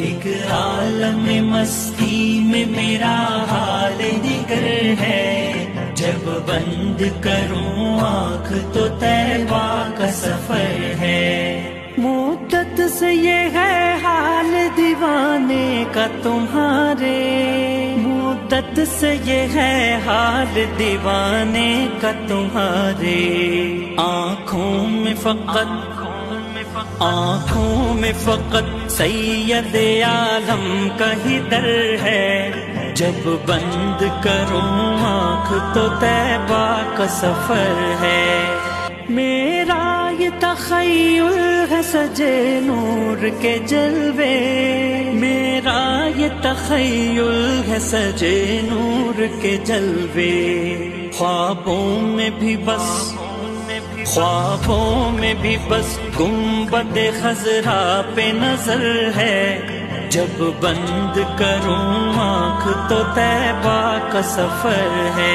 ایک عالم مستی میں میرا حال دیگر ہے، جب بند کروں آنکھ تو طیبہ کا سفر ہے۔ مدت سے یہ ہے حال دیوانے کا تمہارے، مدت سے یہ ہے حال دیوانے کا تمہارے، آنکھوں میں فقط سید عالم کا ہی در ہے، جب بند کروں آنکھ تو طیبہ کا سفر ہے۔ میرا یہ تخیل ہے سجے نور کے جلوے، میرا یہ تخیل ہے سجے نور کے جلوے، خوابوں میں بھی بس گنبد خضرا پہ نظر ہے، جب بند کروں آنکھ تو طیبہ کا سفر ہے۔